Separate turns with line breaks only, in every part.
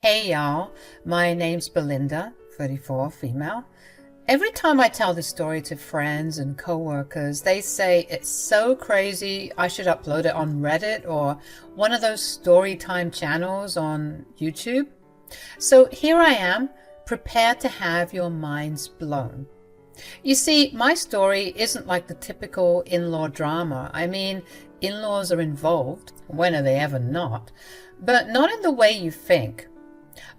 Hey y'all, my name's Belinda, 34, female. Every time I tell this story to friends and coworkers, they say it's so crazy I should upload it on Reddit or one of those story time channels on YouTube. So here I am, prepared to have your minds blown. You see, my story isn't like the typical in-law drama. I mean, in-laws are involved, when are they ever not? But not in the way you think.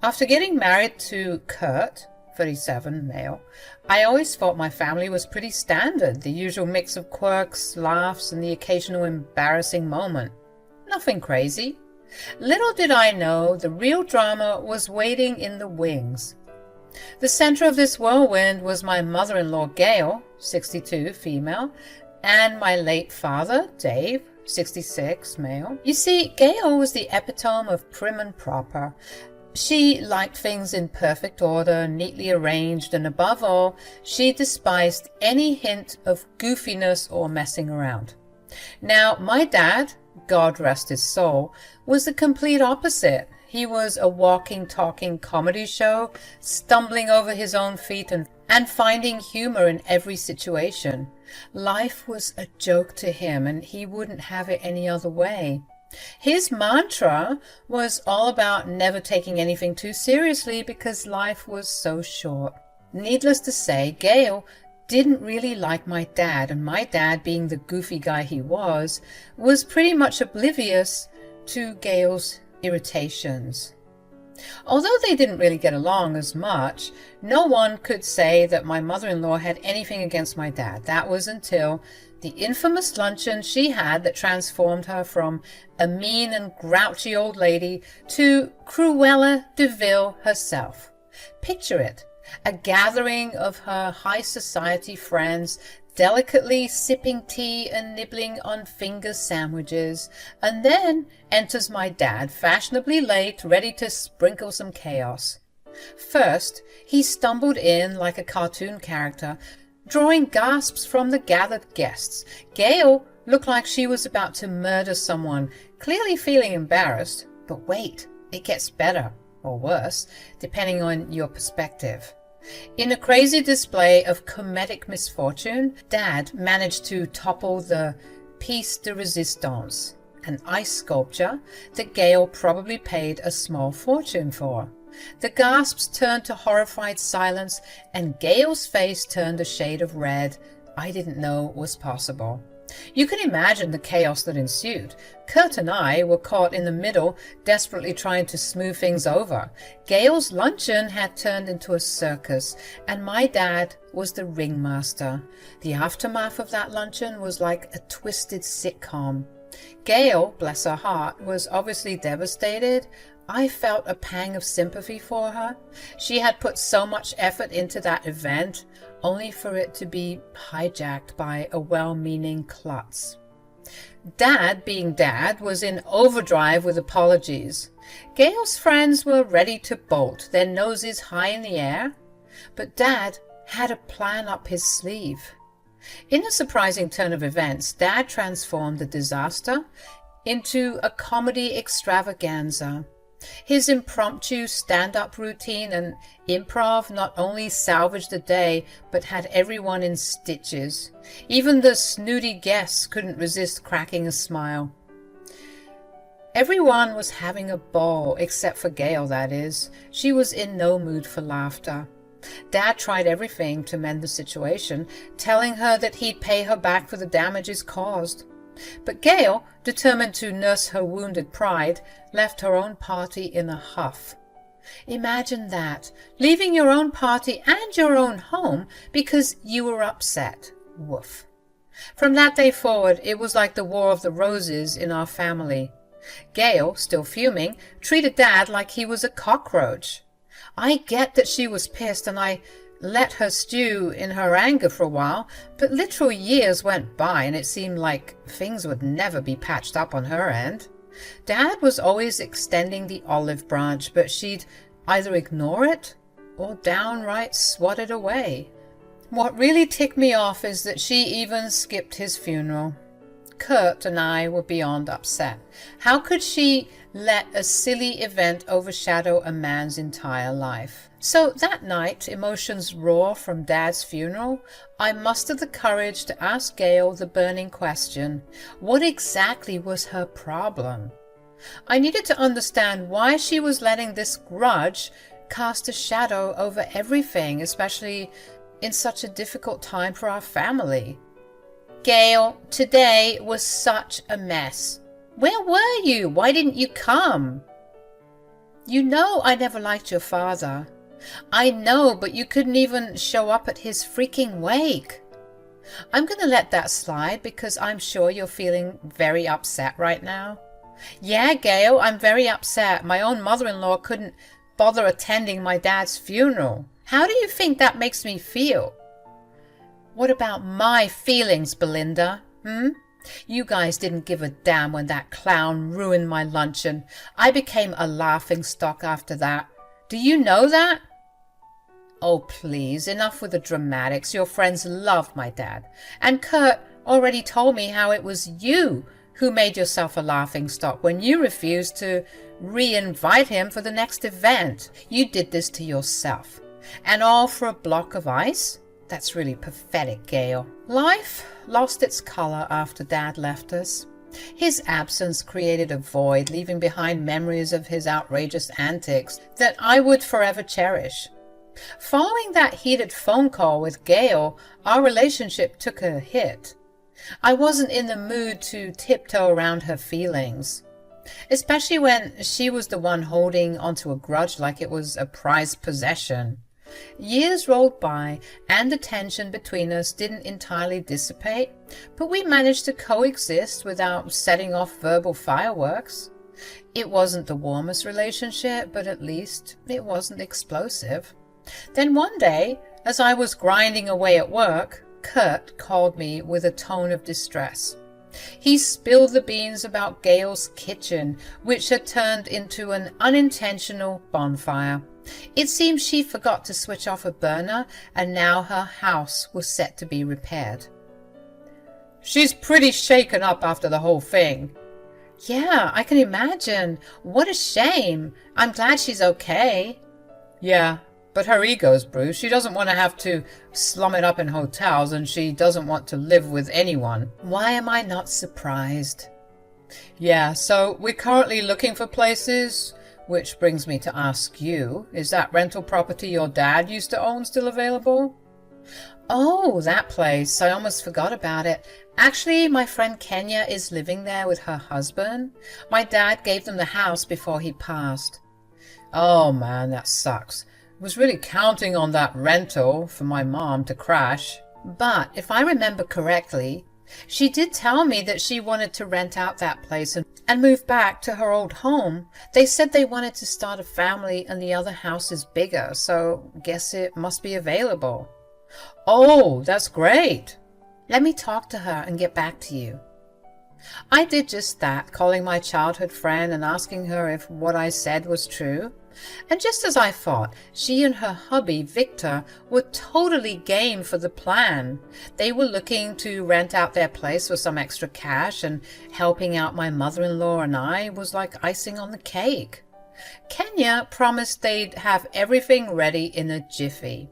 After getting married to Kurt, 37, male, I always thought my family was pretty standard, the usual mix of quirks, laughs, and the occasional embarrassing moment. Nothing crazy. Little did I know the real drama was waiting in the wings. The center of this whirlwind was my mother-in-law, Gail, 62, female, and my late father, Dave, 66, male. You see, Gail was the epitome of prim and proper. She liked things in perfect order, neatly arranged, and above all, she despised any hint of goofiness or messing around. Now, my dad, God rest his soul, was the complete opposite. He was a walking, talking comedy show, stumbling over his own feet and finding humor in every situation. Life was a joke to him, and he wouldn't have it any other way. His mantra was all about never taking anything too seriously because life was so short. Needless to say, Gail didn't really like my dad, and my dad, being the goofy guy he was pretty much oblivious to Gail's irritations. Although they didn't really get along as much, no one could say that my mother-in-law had anything against my dad. That was until the infamous luncheon she had that transformed her from a mean and grouchy old lady to Cruella de Vil herself. Picture it, a gathering of her high society friends delicately sipping tea and nibbling on finger sandwiches, and then enters my dad, fashionably late, ready to sprinkle some chaos. First, he stumbled in like a cartoon character, drawing gasps from the gathered guests. Gail looked like she was about to murder someone, clearly feeling embarrassed. But wait, it gets better, or worse, depending on your perspective. In a crazy display of comedic misfortune, Dad managed to topple the piece de resistance, an ice sculpture that Gail probably paid a small fortune for. The gasps turned to horrified silence, and Gail's face turned a shade of red I didn't know was possible. You can imagine the chaos that ensued. Kurt and I were caught in the middle, desperately trying to smooth things over. Gail's luncheon had turned into a circus, and my dad was the ringmaster. The aftermath of that luncheon was like a twisted sitcom. Gail, bless her heart, was obviously devastated. I felt a pang of sympathy for her. She had put so much effort into that event, only for it to be hijacked by a well-meaning klutz. Dad, being Dad, was in overdrive with apologies. Gail's friends were ready to bolt, their noses high in the air, but Dad had a plan up his sleeve. In a surprising turn of events, Dad transformed the disaster into a comedy extravaganza. His impromptu stand-up routine and improv not only salvaged the day, but had everyone in stitches. Even the snooty guests couldn't resist cracking a smile. Everyone was having a ball, except for Gail, that is. She was in no mood for laughter. Dad tried everything to mend the situation, telling her that he'd pay her back for the damages caused. But Gail, determined to nurse her wounded pride, left her own party in a huff. Imagine that, leaving your own party and your own home because you were upset. Woof. From that day forward, it was like the War of the Roses in our family. Gail, still fuming, treated Dad like he was a cockroach. I get that she was pissed, and I let her stew in her anger for a while, but literal years went by and it seemed like things would never be patched up on her end. Dad was always extending the olive branch, but she'd either ignore it or downright swat it away. What really ticked me off is that she even skipped his funeral. Kurt and I were beyond upset. How could she let a silly event overshadow a man's entire life? So that night, emotions raw from Dad's funeral, I mustered the courage to ask Gail the burning question: what exactly was her problem? I needed to understand why she was letting this grudge cast a shadow over everything, especially in such a difficult time for our family. Gail, today was such a mess. Where were you? Why didn't you come? You know I never liked your father. I know, but you couldn't even show up at his freaking wake. I'm going to let that slide because I'm sure you're feeling very upset right now. Yeah, Gail, I'm very upset. My own mother-in-law couldn't bother attending my dad's funeral. How do you think that makes me feel? What about my feelings, Belinda? You guys didn't give a damn when that clown ruined my luncheon. I became a laughingstock after that. Do you know that? Oh, please, enough with the dramatics. Your friends loved my dad. And Kurt already told me how it was you who made yourself a laughingstock when you refused to re-invite him for the next event. You did this to yourself. And all for a block of ice? That's really pathetic, Gail. Life lost its color after Dad left us. His absence created a void, leaving behind memories of his outrageous antics that I would forever cherish. Following that heated phone call with Gail, our relationship took a hit. I wasn't in the mood to tiptoe around her feelings, especially when she was the one holding onto a grudge like it was a prized possession. Years rolled by and the tension between us didn't entirely dissipate, but we managed to coexist without setting off verbal fireworks. It wasn't the warmest relationship, but at least it wasn't explosive. Then one day, as I was grinding away at work, Kurt called me with a tone of distress. He spilled the beans about Gail's kitchen, which had turned into an unintentional bonfire. It seems she forgot to switch off a burner, and now her house was set to be repaired. She's pretty shaken up after the whole thing. Yeah, I can imagine. What a shame. I'm glad she's okay. Yeah, but her ego's bruised. She doesn't want to have to slum it up in hotels, and she doesn't want to live with anyone. Why am I not surprised? Yeah, so we're currently looking for places. Which brings me to ask you, is that rental property your dad used to own still available? Oh, that place. I almost forgot about it. Actually, my friend Kenya is living there with her husband. My dad gave them the house before he passed. Oh man, that sucks. I was really counting on that rental for my mom to crash. But if I remember correctly, she did tell me that she wanted to rent out that place and move back to her old home. They said they wanted to start a family and the other house is bigger, so guess it must be available. Oh, that's great. Let me talk to her and get back to you. I did just that, calling my childhood friend and asking her if what I said was true. And just as I thought, she and her hubby, Victor, were totally game for the plan. They were looking to rent out their place for some extra cash, and helping out my mother-in-law and I was like icing on the cake. Kenya promised they'd have everything ready in a jiffy.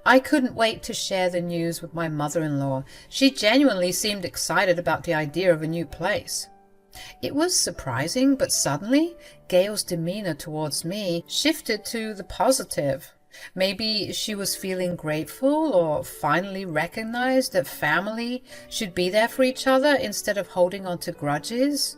I couldn't wait to share the news with my mother-in-law. She genuinely seemed excited about the idea of a new place. It was surprising, but suddenly Gail's demeanor towards me shifted to the positive. Maybe she was feeling grateful or finally recognized that family should be there for each other instead of holding on to grudges.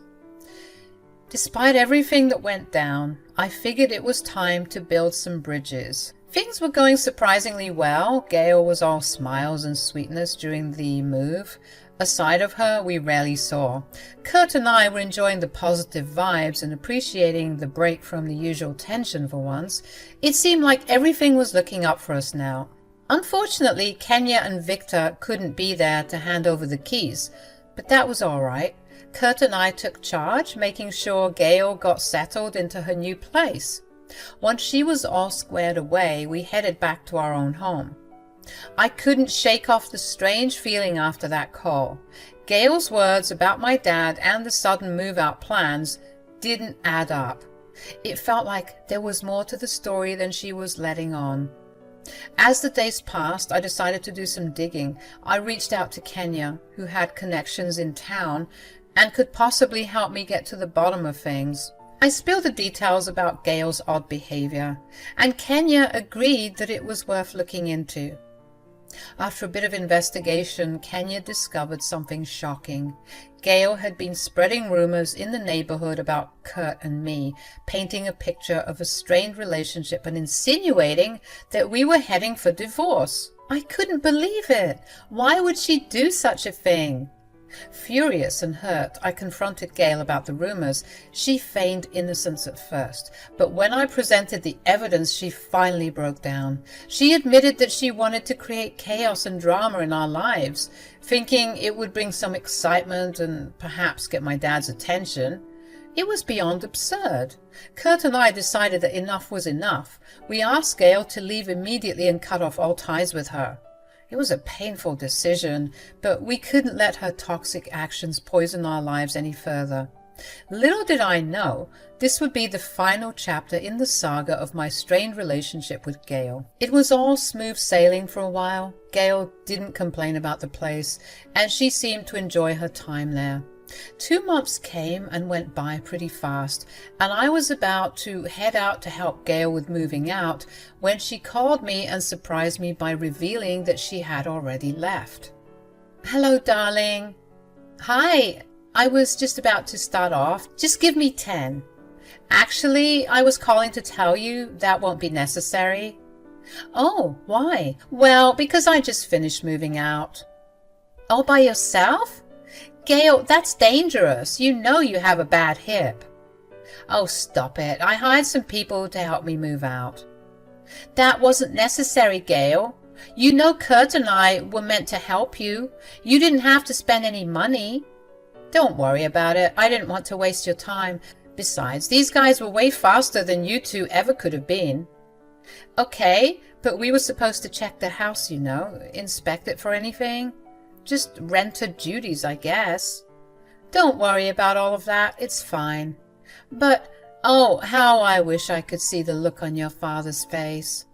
Despite everything that went down, I figured it was time to build some bridges. Things were going surprisingly well. Gail was all smiles and sweetness during the move. A side of her we rarely saw. Kurt and I were enjoying the positive vibes and appreciating the break from the usual tension for once. It seemed like everything was looking up for us now. Unfortunately, Kenya and Victor couldn't be there to hand over the keys, but that was all right. Kurt and I took charge, making sure Gail got settled into her new place. Once she was all squared away, we headed back to our own home. I couldn't shake off the strange feeling after that call. Gail's words about my dad and the sudden move-out plans didn't add up. It felt like there was more to the story than she was letting on. As the days passed, I decided to do some digging. I reached out to Kenya, who had connections in town and could possibly help me get to the bottom of things. I spilled the details about Gail's odd behavior, and Kenya agreed that it was worth looking into. After a bit of investigation, Kenya discovered something shocking. Gail had been spreading rumors in the neighborhood about Kurt and me, painting a picture of a strained relationship and insinuating that we were heading for divorce. I couldn't believe it. Why would she do such a thing? Furious and hurt, I confronted Gail about the rumors. She feigned innocence at first, but when I presented the evidence, she finally broke down. She admitted that she wanted to create chaos and drama in our lives, thinking it would bring some excitement and perhaps get my dad's attention. It was beyond absurd. Kurt and I decided that enough was enough. We asked Gail to leave immediately and cut off all ties with her. It was a painful decision, but we couldn't let her toxic actions poison our lives any further. Little did I know, this would be the final chapter in the saga of my strained relationship with Gail. It was all smooth sailing for a while. Gail didn't complain about the place, and she seemed to enjoy her time there. 2 months came and went by pretty fast, and I was about to head out to help Gail with moving out when she called me and surprised me by revealing that she had already left. "Hello, darling." "Hi, I was just about to start off. Just give me 10. "Actually, I was calling to tell you that won't be necessary." "Oh, why?" "Well, because I just finished moving out." "All by yourself?" "Gail, that's dangerous. You know you have a bad hip." "Oh, stop it. I hired some people to help me move out." "That wasn't necessary, Gail. You know Kurt and I were meant to help you. You didn't have to spend any money." "Don't worry about it. I didn't want to waste your time. Besides, these guys were way faster than you two ever could have been." "Okay, but we were supposed to check the house, you know, inspect it for anything. Just renter duties, I guess." "Don't worry about all of that. It's fine." "But, oh, how I wish I could see the look on your father's face."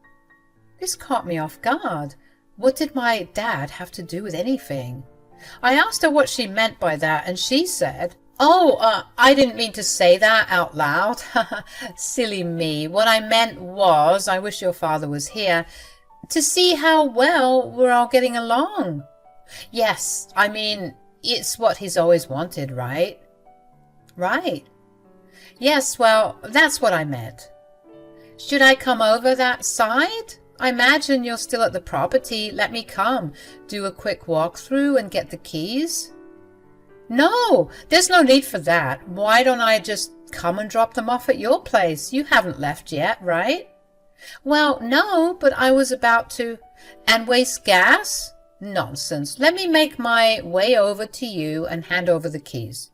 This caught me off guard. What did my dad have to do with anything? I asked her what she meant by that, and she said, I didn't mean to say that out loud." "Silly me. What I meant was, I wish your father was here to see how well we're all getting along." "Yes, I mean, it's what he's always wanted, right?" "Right. Yes, well, that's what I meant." "Should I come over that side? I imagine you're still at the property. Let me come, do a quick walkthrough and get the keys." "No, there's no need for that. Why don't I just come and drop them off at your place? You haven't left yet, right?" "Well, no, but I was about to." "And waste gas? Nonsense. Let me make my way over to you and hand over the keys."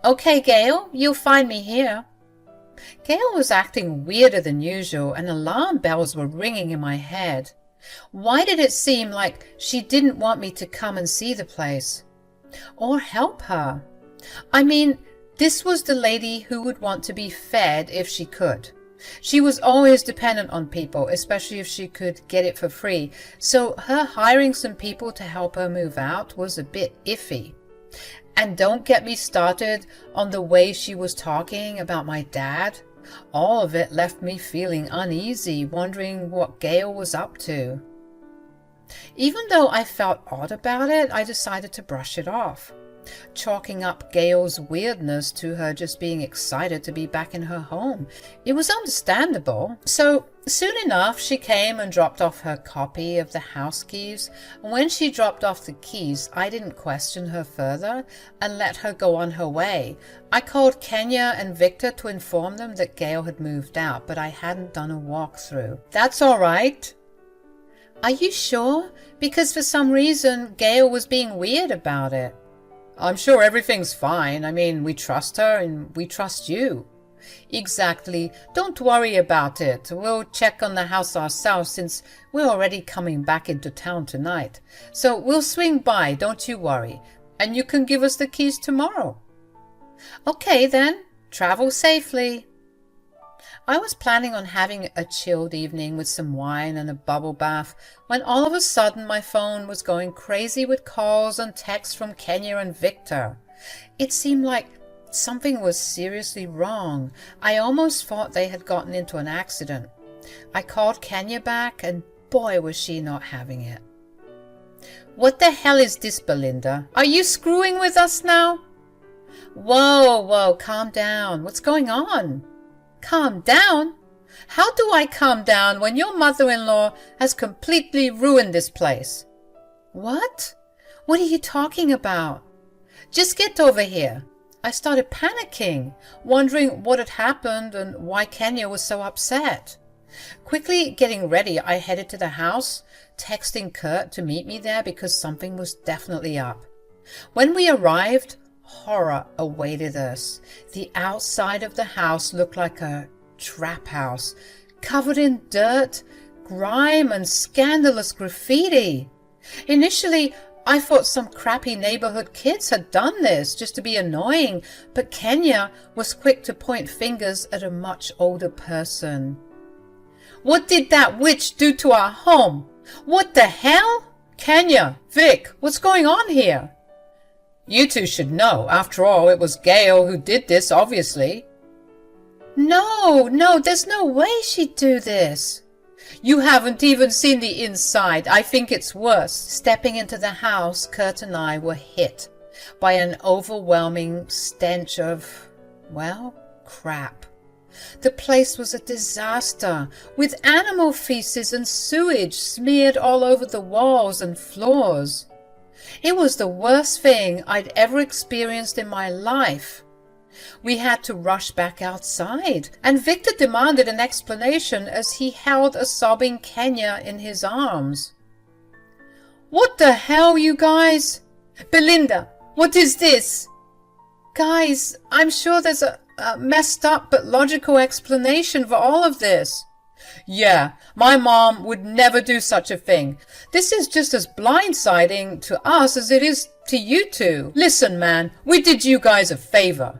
"Okay, Gail, you'll find me here." Gail was acting weirder than usual, and alarm bells were ringing in my head. Why did it seem like she didn't want me to come and see the place? Or help her? I mean, this was the lady who would want to be fed if she could. She was always dependent on people, especially if she could get it for free, so her hiring some people to help her move out was a bit iffy. And don't get me started on the way she was talking about my dad. All of it left me feeling uneasy, wondering what Gail was up to. Even though I felt odd about it, I decided to brush it off, chalking up Gail's weirdness to her just being excited to be back in her home. It was understandable. So soon enough, she came and dropped off her copy of the house keys. And when she dropped off the keys, I didn't question her further and let her go on her way. I called Kenya and Victor to inform them that Gail had moved out, but I hadn't done a walkthrough. "That's all right." "Are you sure? Because for some reason, Gail was being weird about it." "I'm sure everything's fine. I mean, we trust her and we trust you." Exactly. Don't worry about it. We'll check on the house ourselves since we're already coming back into town tonight. So we'll swing by, don't you worry. And you can give us the keys tomorrow. Okay then. Travel safely. I was planning on having a chilled evening with some wine and a bubble bath when all of a sudden my phone was going crazy with calls and texts from Kenya and Victor. It seemed like something was seriously wrong. I almost thought they had gotten into an accident. I called Kenya back and boy was she not having it. What the hell is this, Belinda? Are you screwing with us now? Whoa, calm down. What's going on? Calm down? How do I calm down when your mother-in-law has completely ruined this place? What? What are you talking about? Just get over here. I started panicking, wondering what had happened and why Kenya was so upset. Quickly getting ready, I headed to the house, texting Kurt to meet me there because something was definitely up. When we arrived, horror awaited us. The outside of the house looked like a trap house, covered in dirt, grime, and scandalous graffiti. Initially, I thought some crappy neighborhood kids had done this just to be annoying, but Kenya was quick to point fingers at a much older person. What did that witch do to our home? What the hell? Kenya, Vic, what's going on here? You two should know. After all, it was Gail who did this, obviously. No, there's no way she'd do this. You haven't even seen the inside. I think it's worse. Stepping into the house, Kurt and I were hit by an overwhelming stench of, well, crap. The place was a disaster, with animal feces and sewage smeared all over the walls and floors. It was the worst thing I'd ever experienced in my life. We had to rush back outside, and Victor demanded an explanation as he held a sobbing Kenya in his arms. What the hell, you guys? Belinda, what is this? Guys, I'm sure there's a messed up but logical explanation for all of this. Yeah, my mom would never do such a thing. This is just as blindsiding to us as it is to you two. Listen, man, we did you guys a favor.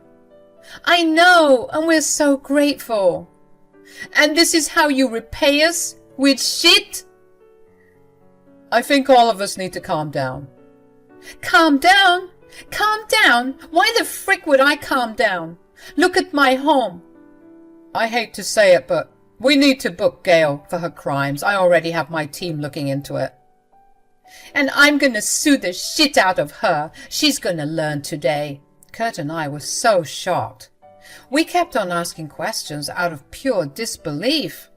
I know, and we're so grateful. And this is how you repay us? With shit? I think all of us need to calm down. Calm down? Calm down? Why the frick would I calm down? Look at my home. I hate to say it, but we need to book Gail for her crimes. I already have my team looking into it. And I'm gonna sue the shit out of her. She's gonna learn today. Kurt and I were so shocked. We kept on asking questions out of pure disbelief.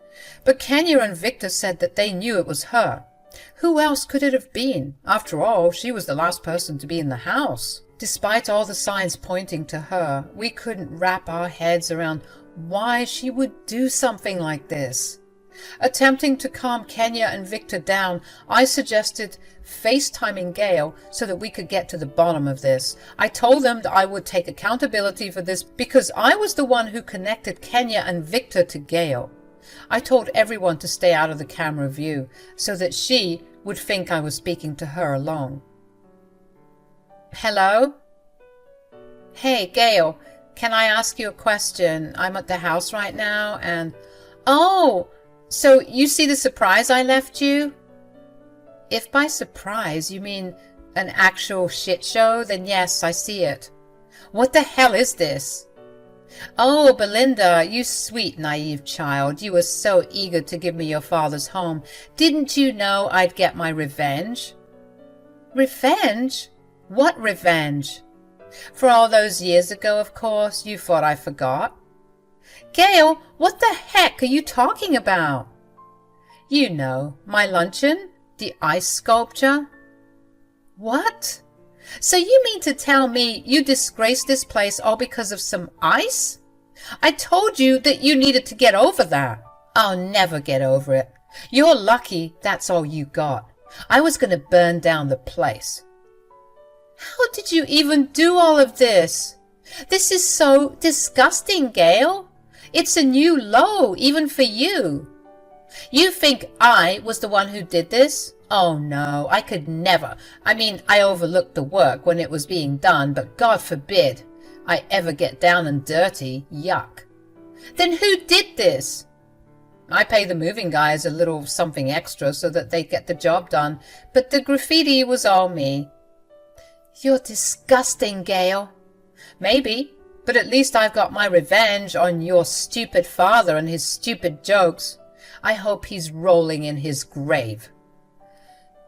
But Kenya and Victor said that they knew it was her. Who else could it have been? After all, she was the last person to be in the house. Despite all the signs pointing to her, we couldn't wrap our heads around why she would do something like this. Attempting to calm Kenya and Victor down, I suggested FaceTiming Gail so that we could get to the bottom of this. I told them that I would take accountability for this because I was the one who connected Kenya and Victor to Gail. I told everyone to stay out of the camera view so that she would think I was speaking to her alone. Hello? Hey, Gail, can I ask you a question? I'm at the house right now and... Oh, so you see the surprise I left you? If by surprise you mean an actual shit show, then yes, I see it. What the hell is this? Oh, Belinda, you sweet, naive child. You were so eager to give me your father's home. Didn't you know I'd get my revenge? Revenge? What revenge? For all those years ago, of course. You thought I forgot. Gail, what the heck are you talking about? You know, my luncheon, the ice sculpture. What? So you mean to tell me you disgraced this place all because of some ice? I told you that you needed to get over that. I'll never get over it. You're lucky that's all you got. I was going to burn down the place. How did you even do all of this? This is so disgusting, Gail. It's a new low, even for you. You think I was the one who did this? Oh no, I could never. I mean, I overlooked the work when it was being done, but God forbid I ever get down and dirty. Yuck. Then who did this? I pay the moving guys a little something extra so that they get the job done, but the graffiti was all me. You're disgusting, Gail. Maybe, but at least I've got my revenge on your stupid father and his stupid jokes. I hope he's rolling in his grave.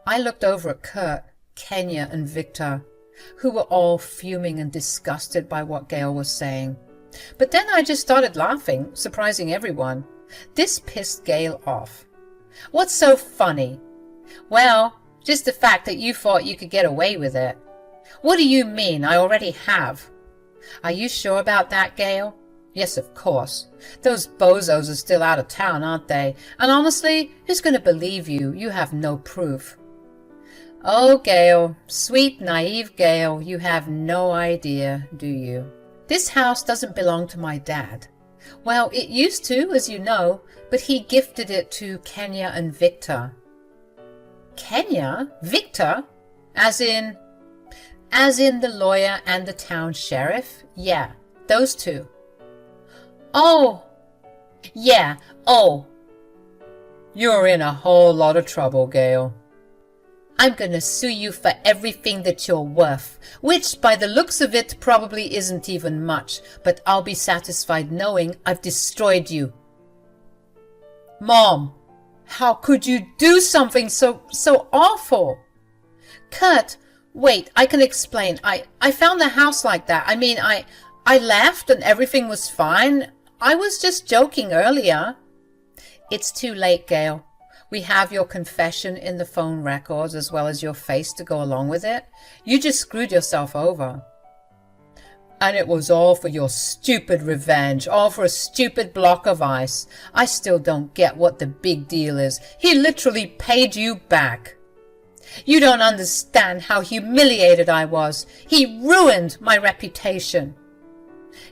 I looked over at Kurt, Kenya, and Victor, who were all fuming and disgusted by what Gail was saying. But then I just started laughing, surprising everyone. This pissed Gail off. What's so funny? Well, just the fact that you thought you could get away with it. What do you mean? I already have. Are you sure about that, Gail? Yes, of course. Those bozos are still out of town, aren't they? And honestly, who's going to believe you? You have no proof. Oh, Gail, sweet, naive Gail, you have no idea, do you? This house doesn't belong to my dad. Well, it used to, as you know, but he gifted it to Kenya and Victor. Kenya? Victor? As in the lawyer and the town sheriff? Yeah, those two. Oh, yeah, oh. You're in a whole lot of trouble, Gail. I'm gonna sue you for everything that you're worth, which, by the looks of it, probably isn't even much, but I'll be satisfied knowing I've destroyed you. Mom, how could you do something so awful? Kurt, wait, I can explain. I found the house like that. I mean, I left and everything was fine. I was just joking earlier. It's too late, Gail. We have your confession in the phone records as well as your face to go along with it. You just screwed yourself over. And it was all for your stupid revenge, all for a stupid block of ice. I still don't get what the big deal is. He literally paid you back. You don't understand how humiliated I was. He ruined my reputation.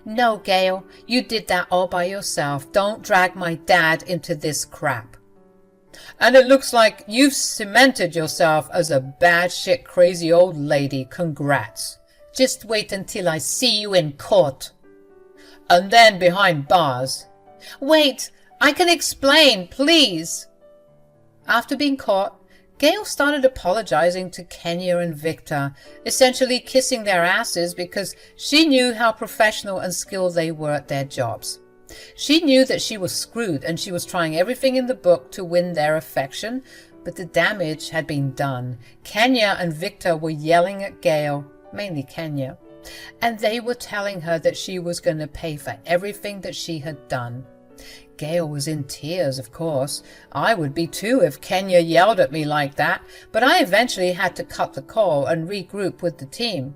No, Gail, you did that all by yourself. Don't drag my dad into this crap. And it looks like you've cemented yourself as a bad shit crazy old lady. Congrats. Just wait until I see you in court. And then behind bars. Wait, I can explain, please. After being caught, Gail started apologizing to Kenya and Victor, essentially kissing their asses because she knew how professional and skilled they were at their jobs. She knew that she was screwed and she was trying everything in the book to win their affection, but the damage had been done. Kenya and Victor were yelling at Gail, mainly Kenya, and they were telling her that she was going to pay for everything that she had done. Gail was in tears, of course. I would be too if Kenya yelled at me like that, but I eventually had to cut the call and regroup with the team.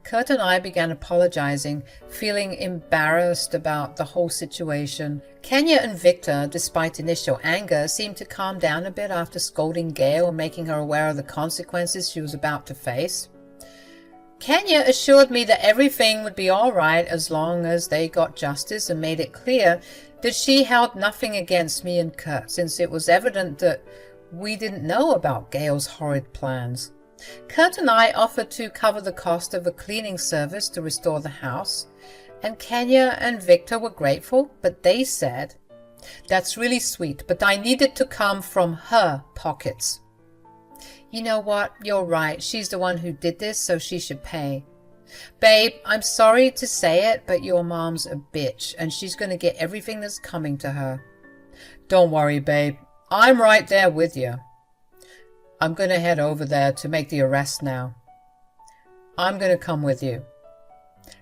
Kurt and I began apologizing, feeling embarrassed about the whole situation. Kenya and Victor, despite initial anger, seemed to calm down a bit after scolding Gail and making her aware of the consequences she was about to face. Kenya assured me that everything would be all right as long as they got justice and made it clear that she held nothing against me and Kurt, since it was evident that we didn't know about Gail's horrid plans. Kurt and I offered to cover the cost of a cleaning service to restore the house, and Kenya and Victor were grateful, but they said, "That's really sweet, but I need it to come from her pockets." You know what? You're right. She's the one who did this, so she should pay. Babe, I'm sorry to say it, but your mom's a bitch, and she's going to get everything that's coming to her. Don't worry, babe. I'm right there with you. I'm going to head over there to make the arrest now. I'm going to come with you.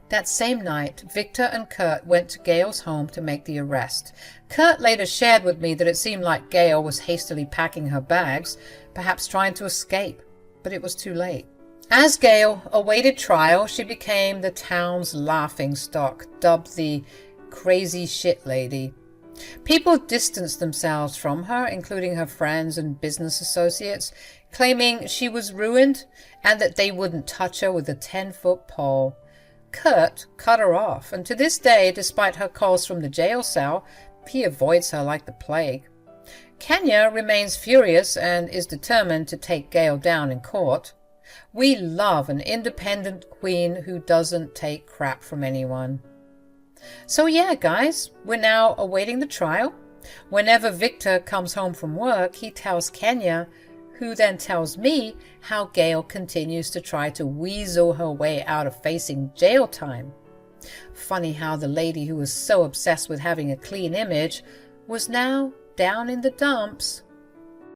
That same night, Victor and Kurt went to Gail's home to make the arrest. Kurt later shared with me that it seemed like Gail was hastily packing her bags, perhaps trying to escape, but it was too late. As Gail awaited trial, she became the town's laughingstock, dubbed the crazy shit lady. People distanced themselves from her, including her friends and business associates, claiming she was ruined and that they wouldn't touch her with a 10-foot pole. Kurt cut her off, and to this day, despite her calls from the jail cell, he avoids her like the plague. Kenya remains furious and is determined to take Gale down in court. We love an independent queen who doesn't take crap from anyone. So yeah, guys, we're now awaiting the trial. Whenever Victor comes home from work, he tells Kenya, who then tells me how Gale continues to try to weasel her way out of facing jail time. Funny how the lady who was so obsessed with having a clean image was now down in the dumps.